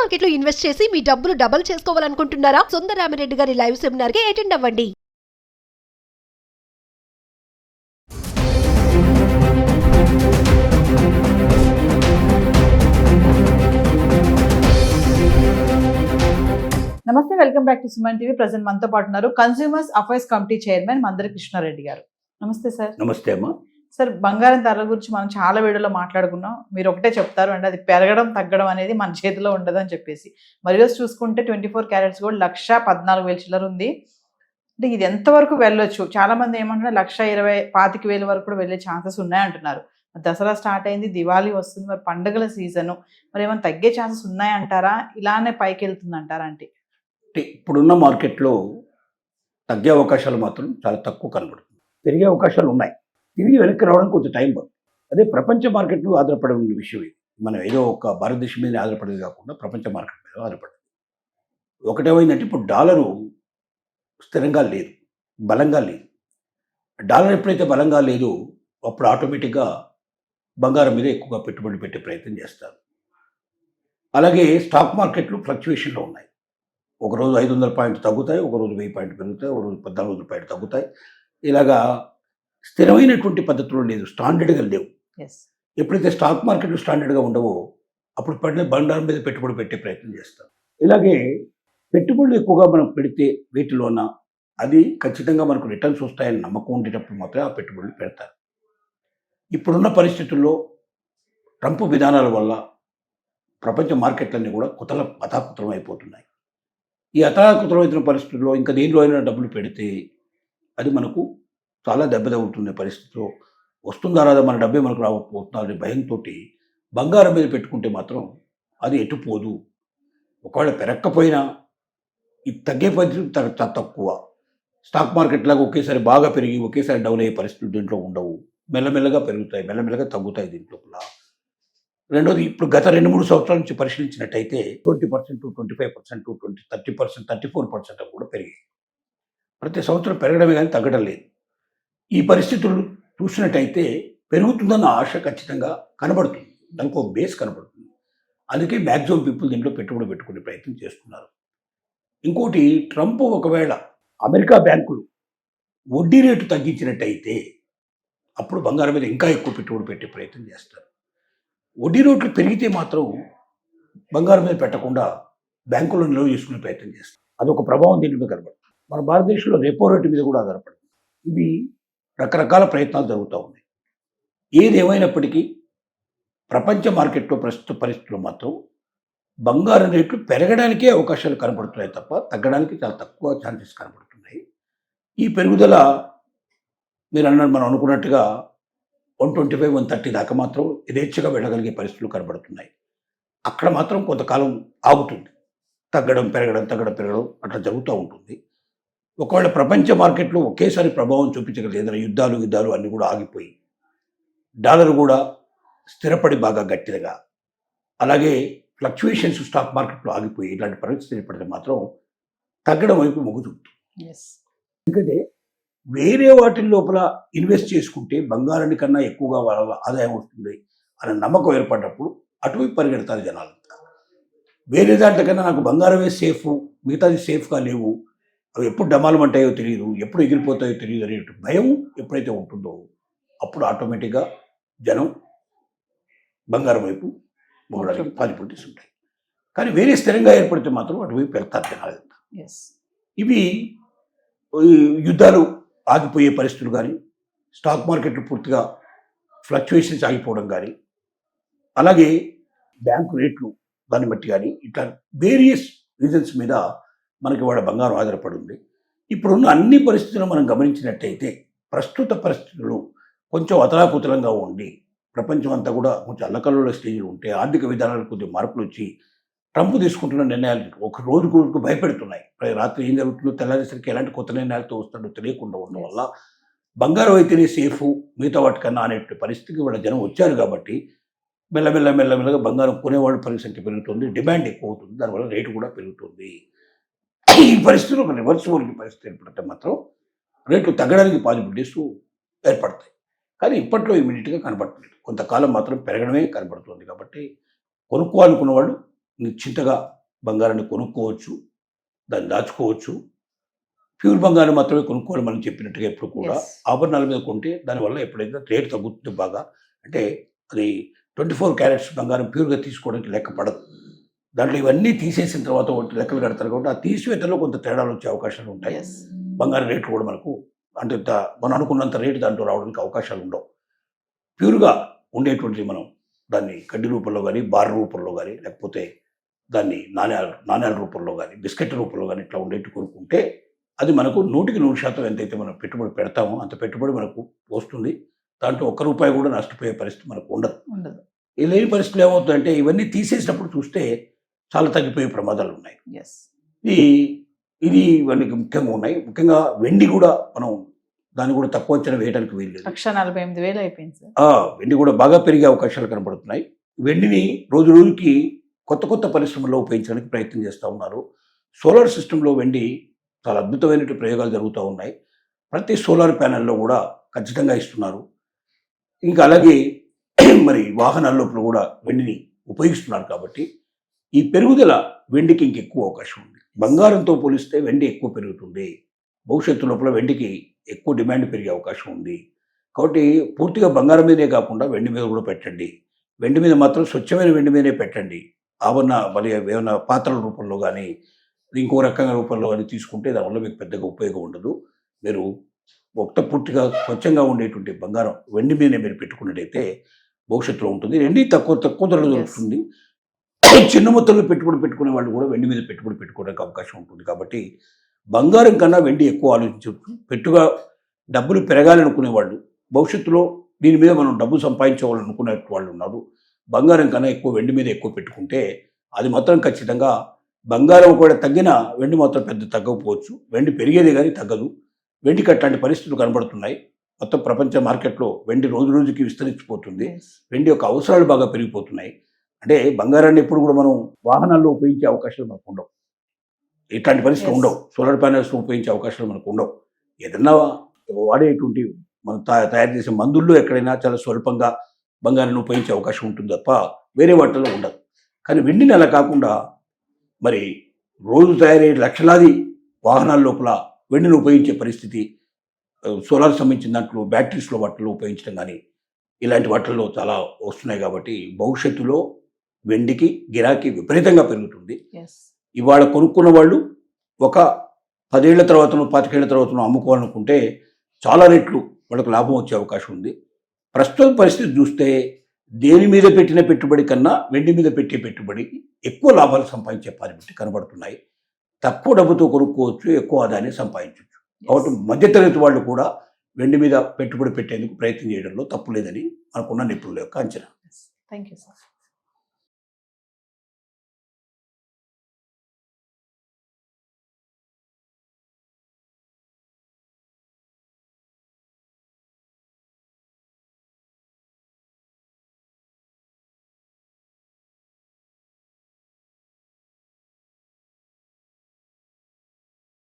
Market లో invest చేసి మీ డబ్బులు డబుల్ చేసుకోవాలనుకుంటున్నారా? సుందరరామిరెడ్డి గారి లైవ్ సెమినార్ కి అటెండ్ అవ్వండి. నమస్తే, welcome back to Suman TV. Present మనతో పాటు ఉన్నారు consumers affairs committee chairman Mandari Krishna Reddy గారు. నమస్తే సార్. నమస్తే అమ్మా. సార్, బంగారం ధరల గురించి మనం చాలా వీడియోలో మాట్లాడుకున్నాం. మీరు ఒకటే చెప్తారు అంటే అది పెరగడం తగ్గడం అనేది మన చేతిలో ఉండదు అని చెప్పేసి. మరి రోజు చూసుకుంటే 24 క్యారెట్స్ గోల్డ్ 1,14,000 చిల్లర ఉంది. అంటే ఇది ఎంతవరకు వెళ్ళొచ్చు? చాలా మంది ఏమంటున్నారు 1,20,000-25,000 వరకు కూడా వెళ్ళే ఛాన్సెస్ ఉన్నాయంటున్నారు. దసరా స్టార్ట్ అయింది, దివాళీ వస్తుంది, మరి పండుగల సీజను, మరి ఏమైనా తగ్గే ఛాన్సెస్ ఉన్నాయంటారా? ఇలానే పైకి వెళ్తుంది అంటారా? అంటే ఇప్పుడున్న మార్కెట్లో తగ్గే అవకాశాలు మాత్రం చాలా తక్కువ కనబడుతుంది. పెరిగే అవకాశాలు ఉన్నాయి. తిరిగి వెనక్కి రావడానికి కొంచెం టైం పడుతుంది. అదే ప్రపంచ మార్కెట్లో ఆధారపడి ఉన్న విషయం ఇది. మనం ఏదో ఒక భారతదేశం మీద ఆధారపడేది కాకుండా ప్రపంచ మార్కెట్ మీద ఆధారపడింది. ఒకటేమైందంటే ఇప్పుడు డాలరు స్థిరంగా లేదు, బలంగా లేదు. డాలర్ ఎప్పుడైతే బలంగా లేదో అప్పుడు ఆటోమేటిక్గా బంగారం మీద ఎక్కువగా పెట్టుబడి పెట్టే ప్రయత్నం చేస్తారు. అలాగే స్టాక్ మార్కెట్లు ఫ్లక్చువేషన్లో ఉన్నాయి. ఒకరోజు 500 పాయింట్లు తగ్గుతాయి, ఒకరోజు 1000 పాయింట్లు పెరుగుతాయి, ఒకరోజు 1400 పాయింట్లు తగ్గుతాయి. ఇలాగా స్థిరమైనటువంటి పద్ధతిలో లేదు, స్టాండర్డ్గా లేవు. ఎప్పుడైతే స్టాక్ మార్కెట్లు స్టాండర్డ్గా ఉండవో అప్పుడు పడిన బంగారం మీద పెట్టుబడి పెట్టే ప్రయత్నం చేస్తారు. ఇలాగే పెట్టుబడులు ఎక్కువగా మనం పెడితే వీటిలోన అది ఖచ్చితంగా మనకు రిటర్న్స్ వస్తాయని నమ్మకం ఉండేటప్పుడు మాత్రమే ఆ పెట్టుబడులు పెడతారు. ఇప్పుడున్న పరిస్థితుల్లో ట్రంప్ విధానాల వల్ల ప్రపంచ మార్కెట్లన్నీ కూడా అతాకుతలం అయిపోతున్నాయి. ఈ అతలాకుతలమైన పరిస్థితుల్లో ఇంకా దేనిలో అయినా డబ్బులు పెడితే అది మనకు చాలా దెబ్బతగులుతున్న పరిస్థితిలో వస్తుందా రాదా, మన డబ్బే మనకు రాకపోతున్నా అనే భయంతో బంగారం మీద పెట్టుకుంటే మాత్రం అది ఎటుపోదు. ఒకవేళ పెరగకపోయినా ఈ తగ్గే పరిస్థితులు చాలా తక్కువ. స్టాక్ మార్కెట్ లాగా ఒకేసారి బాగా పెరిగి ఒకేసారి డౌన్ అయ్యే పరిస్థితులు దీంట్లో ఉండవు. మెల్లమెల్లగా పెరుగుతాయి, మెల్లమెల్లగా తగ్గుతాయి దీంట్లో. రెండోది, ఇప్పుడు గత 2-3 సంవత్సరాల నుంచి పరిశీలించినట్టయితే 20%, 25%, 30%, 34% కూడా పెరిగాయి. ప్రతి సంవత్సరం పెరగడమే కానీ తగ్గడం లేదు. ఈ పరిస్థితులు చూసినట్టయితే పెరుగుతుందన్న ఆశ ఖచ్చితంగా కనబడుతుంది. దానికి ఒక బేస్ కనబడుతుంది. అందుకే మ్యాక్సిమం పీపుల్ దీంట్లో పెట్టుబడి పెట్టుకునే ప్రయత్నం చేస్తున్నారు. ఇంకోటి, ట్రంప్ ఒకవేళ అమెరికా బ్యాంకులు వడ్డీ రేటు తగ్గించినట్టయితే అప్పుడు బంగారం మీద ఇంకా ఎక్కువ పెట్టుబడి పెట్టే ప్రయత్నం చేస్తారు. వడ్డీ రేట్లు పెరిగితే మాత్రం బంగారం మీద పెట్టకుండా బ్యాంకుల్లో నిల్వ చేసుకునే ప్రయత్నం చేస్తారు. అదొక ప్రభావం దీని మీద కనబడుతుంది. మన భారతదేశంలో రెపో రేటు మీద కూడా ఆధారపడుతుంది. ఇవి రకరకాల ప్రయత్నాలు జరుగుతూ ఉన్నాయి. ఏది ఏమైనప్పటికీ ప్రపంచ మార్కెట్లో ప్రస్తుత పరిస్థితుల్లో మాత్రం బంగారం రేట్లు పెరగడానికే అవకాశాలు కనబడుతున్నాయి తప్ప తగ్గడానికి చాలా తక్కువ ఛాన్సెస్ కనబడుతున్నాయి. ఈ పెరుగుదల మనం అనుకున్నట్టుగా 125, 130 దాకా మాత్రం యథేచ్ఛగా వెళ్ళగలిగే పరిస్థితులు కనబడుతున్నాయి. అక్కడ మాత్రం కొంతకాలం ఆగుతుంది. తగ్గడం పెరగడం అట్లా జరుగుతూ ఉంటుంది. ఒకవేళ ప్రపంచ మార్కెట్లో ఒకేసారి ప్రభావం చూపించగలిగే ఏదైనా యుద్ధాలు అన్నీ కూడా ఆగిపోయి డాలర్ కూడా స్థిరపడి బాగా గట్టిగా, అలాగే ఫ్లక్చువేషన్స్ స్టాక్ మార్కెట్లో ఆగిపోయి ఇలాంటి పరిస్థితి ఏర్పడితే మాత్రం తగ్గడం వైపు మొగ్గు చూపుతుంది. ఎందుకంటే వేరే వాటి లోపల ఇన్వెస్ట్ చేసుకుంటే బంగారాన్ని కన్నా ఎక్కువగా వాళ్ళ ఆదాయం వస్తుంది అనే నమ్మకం ఏర్పడినప్పుడు అటువైపు పరిగెడతారు జనాలంతా. వేరే దాంట్లో కన్నా నాకు బంగారమే సేఫ్, మిగతాది సేఫ్గా లేవు, అవి ఎప్పుడు డమాలం అంటాయో తెలియదు, ఎప్పుడు ఎగిరిపోతాయో తెలియదు అనే భయం ఎప్పుడైతే ఉంటుందో అప్పుడు ఆటోమేటిక్గా జనం బంగారం వైపు పోవడానికి పాజిబిలిటీస్ ఉంటాయి. కానీ వేరే స్థిరంగా ఏర్పడితే మాత్రం అటువైపు వెళ్తారు జనాలంతా. ఇవి యుద్ధాలు ఆగిపోయే పరిస్థితులు కానీ, స్టాక్ మార్కెట్లు పూర్తిగా ఫ్లక్చువేషన్స్ ఆగిపోవడం కానీ, అలాగే బ్యాంకు రేట్లు దాన్ని బట్టి కానీ, ఇట్లా వేరియస్ రీజన్స్ మీద మనకి వాళ్ళ బంగారం ఆధారపడి ఉంది. ఇప్పుడున్న అన్ని పరిస్థితులు మనం గమనించినట్టయితే ప్రస్తుత పరిస్థితులు కొంచెం అతలాకుతలంగా ఉండి ప్రపంచం అంతా కూడా కొంచెం అల్లకల్లోల స్టేజ్లో ఉంటే ఆర్థిక విధానాలు కొద్దిగా మార్పులు వచ్చి ట్రంప్ తీసుకుంటున్న నిర్ణయాలు ఒక రోజుకు భయపెడుతున్నాయి. రాత్రి ఏం జరుగుతుందో తెల్లారేసరికి ఎలాంటి కొత్త నిర్ణయాలతో వస్తాడో తెలియకుండా ఉండడం వల్ల బంగారం అయితేనే సేఫ్ మిగతా వాటికన్నా అనే పరిస్థితికి వాళ్ళ జనం వచ్చారు. కాబట్టి మెల్లమెల్లగా బంగారం కొనేవాళ్ళ పరిస్థితి పెరుగుతుంది, డిమాండ్ ఎక్కువ అవుతుంది, దానివల్ల రేటు కూడా పెరుగుతుంది. ఈ పరిస్థితుల్లో ఒక రివర్స్ పరిస్థితి ఏర్పడితే మాత్రం రేట్లు తగ్గడానికి పాజిబిలిటీస్ ఏర్పడతాయి. కానీ ఇప్పట్లో ఇమీడియట్గా కనబడుతుంది, కొంతకాలం మాత్రం పెరగడమే కనబడుతుంది. కాబట్టి కొనుక్కోవాలనుకున్న వాళ్ళు నిశ్చింతగా బంగారాన్ని కొనుక్కోవచ్చు, దాన్ని దాచుకోవచ్చు. ప్యూర్ బంగారం మాత్రమే కొనుక్కోవాలి మనం చెప్పినట్టుగా ఎప్పుడు కూడా. Yes. ఆభరణాల మీద కొంటే దానివల్ల ఎప్పుడైతే రేటు తగ్గుతుంది బాగా. అంటే అది 24 క్యారెట్స్ బంగారం ప్యూర్గా తీసుకోవడానికి లెక్క పడదు. దాంట్లో ఇవన్నీ తీసేసిన తర్వాత ఒకటి లెక్కలు కడతారు కాబట్టి ఆ తీసివేతలో కొంత తేడాలు వచ్చే అవకాశాలు ఉంటాయి. Yes. బంగారం రేట్లు కూడా మనకు అంటే మనం అనుకున్నంత రేటు దాంట్లో రావడానికి అవకాశాలు ఉండవు. ప్యూర్గా ఉండేటువంటిది మనం దాన్ని కడ్డీ రూపంలో కానీ, బార్ రూపంలో కానీ, లేకపోతే దాన్ని నాణ్యాల రూపంలో కానీ, బిస్కెట్ రూపంలో కానీ ఇట్లా ఉండేట్టు కొనుక్కుంటే అది మనకు 100% ఎంతైతే మనం పెట్టుబడి పెడతామో అంత పెట్టుబడి మనకు వస్తుంది. దాంట్లో ₹1 కూడా నష్టపోయే పరిస్థితి మనకు ఉండదు. ఉండదు. ఈ లేని పరిస్థితులు ఏమవుతుందంటే ఇవన్నీ తీసేసినప్పుడు చూస్తే చాలా తగ్గిపోయే ప్రమాదాలు ఉన్నాయి. ఎస్. ఇది ఇవన్నీ ముఖ్యంగా ఉన్నాయి. ముఖ్యంగా వెండి కూడా మనం దాన్ని కూడా తక్కువ అంచనా వేయడానికి వీల్లేదు. 1,48,000 అయిపోయింది సార్. వెండి కూడా బాగా పెరిగే అవకాశాలు కనబడుతున్నాయి. వెండిని రోజు రోజుకి కొత్త పరిశ్రమల్లో ఉపయోగించడానికి ప్రయత్నం చేస్తూ ఉన్నారు. సోలార్ సిస్టంలో వెండి చాలా అద్భుతమైన ప్రయోగాలు జరుగుతూ ఉన్నాయి. ప్రతి సోలార్ ప్యానెల్లో కూడా ఖచ్చితంగా ఇస్తున్నారు. ఇంకా అలాగే మరి వాహనాల లోపల కూడా వెండిని ఉపయోగిస్తున్నారు కాబట్టి ఈ పెరుగుదల వెండికి ఇంకెక్కువ అవకాశం ఉంది. బంగారంతో పోలిస్తే వెండి ఎక్కువ పెరుగుతుంది. భవిష్యత్తు లోపల వెండికి ఎక్కువ డిమాండ్ పెరిగే అవకాశం ఉంది. కాబట్టి పూర్తిగా బంగారం మీదే కాకుండా వెండి మీద కూడా పెట్టండి. వెండి మీద మాత్రం స్వచ్ఛమైన వెండి మీదే పెట్టండి. ఆవరణ మరి ఏమైనా పాత్రల రూపంలో కానీ ఇంకో రకంగా రూపంలో కానీ తీసుకుంటే దానివల్ల మీకు పెద్దగా ఉపయోగం ఉండదు. మీరు పూర్తిగా స్వచ్ఛంగా ఉండేటువంటి బంగారం వెండి మీదనే మీరు పెట్టుకున్నట్టయితే భవిష్యత్తులో ఉంటుంది. వెండి తక్కువ ధరలో దొరుకుతుంది. చిన్న మొత్తంలో పెట్టుబడి పెట్టుకునే వాళ్ళు కూడా వెండి మీద పెట్టుబడి పెట్టుకోవడానికి అవకాశం ఉంటుంది. కాబట్టి బంగారం కన్నా వెండి ఎక్కువ ఆలోచించవచ్చు. డబ్బులు పెరగాలనుకునే వాళ్ళు, భవిష్యత్తులో దీని మీద మనం డబ్బు సంపాదించాలనుకునే వాళ్ళు ఉన్నారు. బంగారం కన్నా ఎక్కువ వెండి మీద ఎక్కువ పెట్టుకుంటే అది మాత్రం ఖచ్చితంగా బంగారం కూడా తగ్గినా వెండి మాత్రం పెద్ద తగ్గకపోవచ్చు. వెండి పెరిగేదే కానీ తగ్గదు. వెండికి అట్లాంటి పరిస్థితులు కనబడుతున్నాయి. మొత్తం ప్రపంచ మార్కెట్లో వెండి రోజు రోజుకి విస్తరించిపోతుంది. వెండి యొక్క అవసరాలు బాగా పెరిగిపోతున్నాయి. అంటే బంగారాన్ని ఎప్పుడు కూడా మనం వాహనాల్లో ఉపయోగించే అవకాశాలు మనకు ఉండవు. ఇట్లాంటి పరిస్థితులు ఉండవు. సోలార్ ప్యానెల్స్ ఉపయోగించే అవకాశాలు మనకు ఉండవు. ఏదన్నా వాడేటువంటి మనం తయారు చేసే మందుల్లో ఎక్కడైనా చాలా స్వల్పంగా బంగారాన్ని ఉపయోగించే అవకాశం ఉంటుంది తప్ప వేరే వాటిల్లో ఉండదు. కానీ వెండిని అలా కాకుండా మరి రోజు తయారయ్యే లక్షలాది వాహనాల లోపల వెండిని ఉపయోగించే పరిస్థితి సోలార్ సంబంధించిన దాంట్లో బ్యాటరీస్లో వాటిల్లో ఉపయోగించడం కానీ ఇలాంటి వాటిల్లో చాలా వస్తున్నాయి. కాబట్టి భవిష్యత్తులో వెండికి గిరాకీ విపరీతంగా పెరుగుతుంది. ఇవాళ కొనుక్కున్న వాళ్ళు ఒక 10 ఏళ్ల తర్వాతనో 25 ఏళ్ల తర్వాతనో అమ్ముకోవాలనుకుంటే చాలా రెట్లు వాళ్ళకు లాభం వచ్చే అవకాశం ఉంది. ప్రస్తుత పరిస్థితి చూస్తే దేని మీద పెట్టిన పెట్టుబడి కన్నా వెండి మీద పెట్టే పెట్టుబడి ఎక్కువ లాభాలు సంపాదించే పరిస్థితి కనబడుతున్నాయి. తక్కువ డబ్బుతో కొనుక్కోవచ్చు, ఎక్కువ ఆదాయాన్ని సంపాదించవచ్చు. కాబట్టి మధ్యతరగతి వాళ్ళు కూడా వెండి మీద పెట్టుబడి పెట్టేందుకు ప్రయత్నం చేయడంలో తప్పు లేదని మనకున్న నిపుణుల యొక్క అంచనా. Thank you sir.